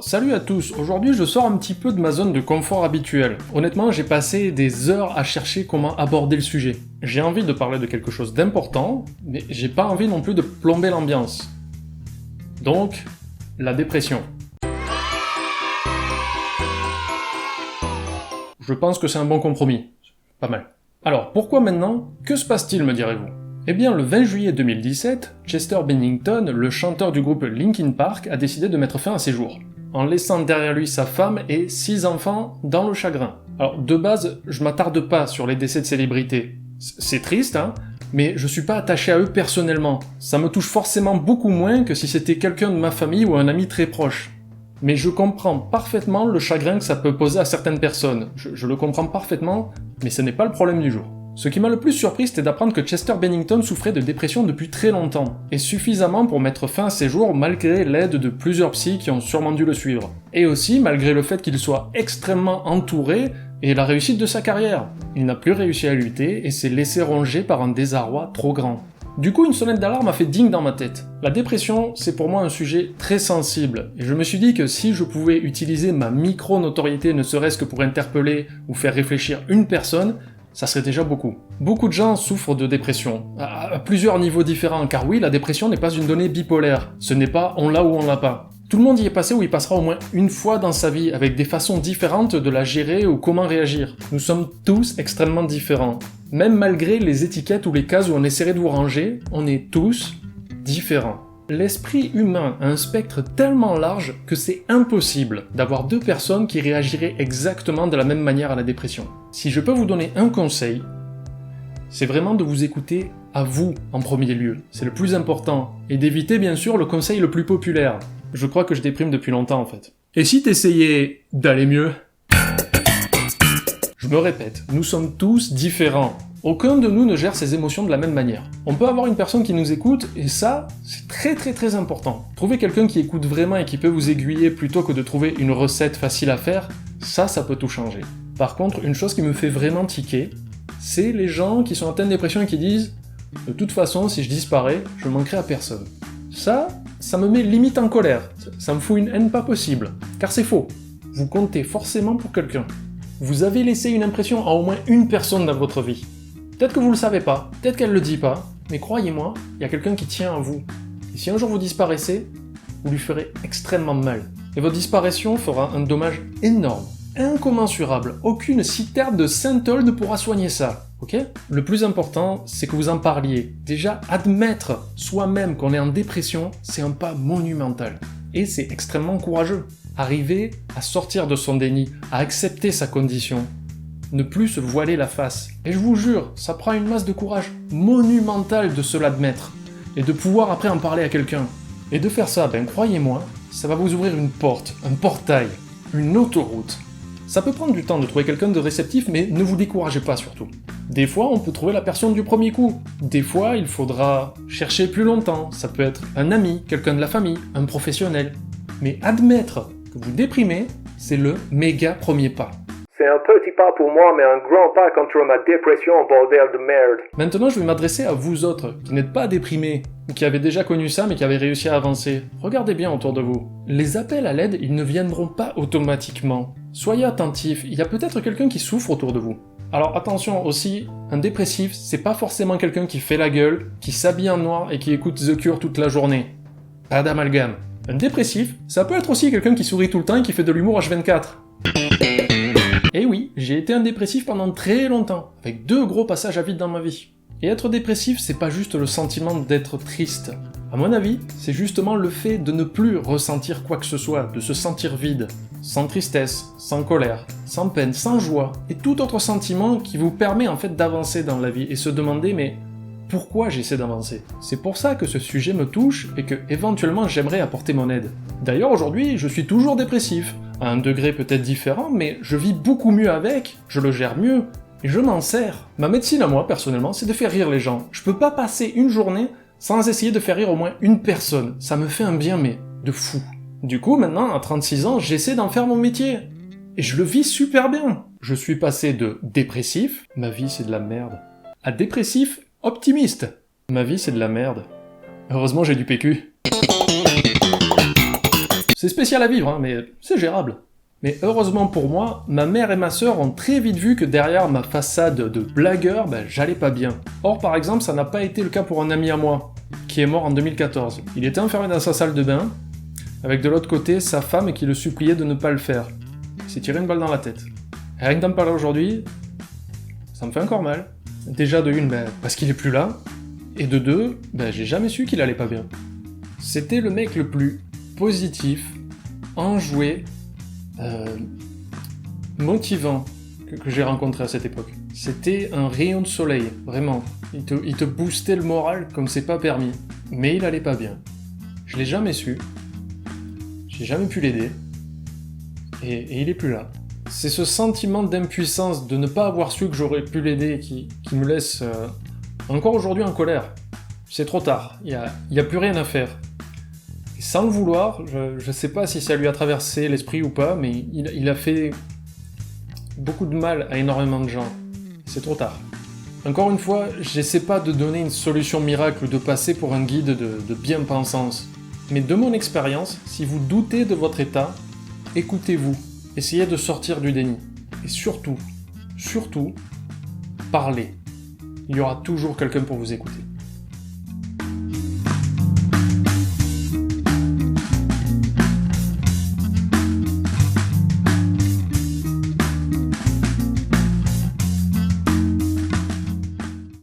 Salut à tous, aujourd'hui je sors un petit peu de ma zone de confort habituelle. Honnêtement, j'ai passé des heures à chercher comment aborder le sujet. J'ai envie de parler de quelque chose d'important, mais j'ai pas envie non plus de plomber l'ambiance. Donc, la dépression. Je pense que c'est un bon compromis. Pas mal. Alors, pourquoi maintenant? Que se passe-t-il, me direz-vous? Eh bien, le 20 juillet 2017, Chester Bennington, le chanteur du groupe Linkin Park, a décidé de mettre fin à ses jours, en laissant derrière lui sa femme et 6 enfants dans le chagrin. Alors, de base, je m'attarde pas sur les décès de célébrités. C'est triste, hein, mais je suis pas attaché à eux personnellement. Ça me touche forcément beaucoup moins que si c'était quelqu'un de ma famille ou un ami très proche. Mais je comprends parfaitement le chagrin que ça peut poser à certaines personnes. Je le comprends parfaitement, mais ce n'est pas le problème du jour. Ce qui m'a le plus surpris, c'était d'apprendre que Chester Bennington souffrait de dépression depuis très longtemps, et suffisamment pour mettre fin à ses jours malgré l'aide de plusieurs psys qui ont sûrement dû le suivre. Et aussi malgré le fait qu'il soit extrêmement entouré et la réussite de sa carrière. Il n'a plus réussi à lutter et s'est laissé ronger par un désarroi trop grand. Du coup, une sonnette d'alarme a fait ding dans ma tête. La dépression, c'est pour moi un sujet très sensible, et je me suis dit que si je pouvais utiliser ma micro-notoriété ne serait-ce que pour interpeller ou faire réfléchir une personne, ça serait déjà beaucoup. Beaucoup de gens souffrent de dépression, à plusieurs niveaux différents, car oui, la dépression n'est pas une donnée bipolaire, ce n'est pas on l'a ou on l'a pas. Tout le monde y est passé ou y passera au moins une fois dans sa vie, avec des façons différentes de la gérer ou comment réagir. Nous sommes tous extrêmement différents. Même malgré les étiquettes ou les cases où on essaierait de vous ranger, on est tous différents. L'esprit humain a un spectre tellement large que c'est impossible d'avoir deux personnes qui réagiraient exactement de la même manière à la dépression. Si je peux vous donner un conseil, c'est vraiment de vous écouter à vous en premier lieu. C'est le plus important. Et d'éviter bien sûr le conseil le plus populaire. Je crois que je déprime depuis longtemps en fait. Et si t'essayais d'aller mieux? Je me répète, nous sommes tous différents. Aucun de nous ne gère ses émotions de la même manière. On peut avoir une personne qui nous écoute, et ça, c'est très important. Trouver quelqu'un qui écoute vraiment et qui peut vous aiguiller plutôt que de trouver une recette facile à faire, ça peut tout changer. Par contre, une chose qui me fait vraiment tiquer, c'est les gens qui sont atteints de dépression et qui disent « De toute façon, si je disparais, je manquerai à personne ». Ça me met limite en colère. Ça me fout une haine pas possible. Car c'est faux. Vous comptez forcément pour quelqu'un. Vous avez laissé une impression à au moins une personne dans votre vie. Peut-être que vous le savez pas, peut-être qu'elle le dit pas, mais croyez-moi, il y a quelqu'un qui tient à vous. Et si un jour vous disparaissez, vous lui ferez extrêmement mal. Et votre disparition fera un dommage énorme, incommensurable. Aucune citerne de Saint-Ol ne pourra soigner ça, ok? Le plus important, c'est que vous en parliez. Déjà, admettre soi-même qu'on est en dépression, c'est un pas monumental. Et c'est extrêmement courageux. Arriver à sortir de son déni, à accepter sa condition. Ne plus se voiler la face. Et je vous jure, ça prend une masse de courage monumentale de se l'admettre. Et de pouvoir après en parler à quelqu'un. Et de faire ça, croyez-moi, ça va vous ouvrir une porte, un portail, une autoroute. Ça peut prendre du temps de trouver quelqu'un de réceptif, mais ne vous découragez pas surtout. Des fois, on peut trouver la personne du premier coup. Des fois, il faudra chercher plus longtemps. Ça peut être un ami, quelqu'un de la famille, un professionnel. Mais admettre que vous déprimez, c'est le méga premier pas. C'est un petit pas pour moi, mais un grand pas contre ma dépression, bordel de merde. Maintenant, je vais m'adresser à vous autres, qui n'êtes pas déprimés, ou qui avez déjà connu ça, mais qui avez réussi à avancer. Regardez bien autour de vous. Les appels à l'aide, ils ne viendront pas automatiquement. Soyez attentifs, il y a peut-être quelqu'un qui souffre autour de vous. Alors attention aussi, un dépressif, c'est pas forcément quelqu'un qui fait la gueule, qui s'habille en noir et qui écoute The Cure toute la journée. Pas d'amalgame. Un dépressif, ça peut être aussi quelqu'un qui sourit tout le temps et qui fait de l'humour H24. Et oui, j'ai été un dépressif pendant très longtemps, avec 2 gros passages à vide dans ma vie. Et être dépressif, c'est pas juste le sentiment d'être triste. À mon avis, c'est justement le fait de ne plus ressentir quoi que ce soit, de se sentir vide, sans tristesse, sans colère, sans peine, sans joie, et tout autre sentiment qui vous permet en fait d'avancer dans la vie et se demander mais pourquoi j'essaie d'avancer? C'est pour ça que ce sujet me touche et que éventuellement j'aimerais apporter mon aide. D'ailleurs aujourd'hui, je suis toujours dépressif, à un degré peut-être différent, mais je vis beaucoup mieux avec, je le gère mieux, et je m'en sers. Ma médecine à moi, personnellement, c'est de faire rire les gens. Je peux pas passer une journée sans essayer de faire rire au moins une personne. Ça me fait un bien, mais de fou. Du coup, maintenant, à 36 ans, j'essaie d'en faire mon métier. Et je le vis super bien. Je suis passé de dépressif, ma vie c'est de la merde, à dépressif, optimiste. Ma vie c'est de la merde. Heureusement j'ai du PQ. C'est spécial à vivre, hein, mais c'est gérable. Mais heureusement pour moi, ma mère et ma sœur ont très vite vu que derrière ma façade de blagueur, j'allais pas bien. Or, par exemple, ça n'a pas été le cas pour un ami à moi, qui est mort en 2014. Il était enfermé dans sa salle de bain, avec de l'autre côté sa femme qui le suppliait de ne pas le faire. Il s'est tiré une balle dans la tête. Et rien que d'en parler aujourd'hui, ça me fait encore mal. Déjà de une, parce qu'il est plus là, et de deux, j'ai jamais su qu'il allait pas bien. C'était le mec le plus positif, enjoué, motivant que j'ai rencontré à cette époque. C'était un rayon de soleil, vraiment. Il te boostait le moral comme c'est pas permis. Mais il allait pas bien. Je l'ai jamais su. J'ai jamais pu l'aider. Et il est plus là. C'est ce sentiment d'impuissance, de ne pas avoir su que j'aurais pu l'aider, qui me laisse encore aujourd'hui en colère. C'est trop tard, il y a plus rien à faire. Et sans le vouloir, je sais pas si ça lui a traversé l'esprit ou pas, mais il a fait beaucoup de mal à énormément de gens. C'est trop tard. Encore une fois, j'essaie pas de donner une solution miracle ou de passer pour un guide de bien-pensance. Mais de mon expérience, si vous doutez de votre état, écoutez-vous. Essayez de sortir du déni. Et surtout, parlez. Il y aura toujours quelqu'un pour vous écouter.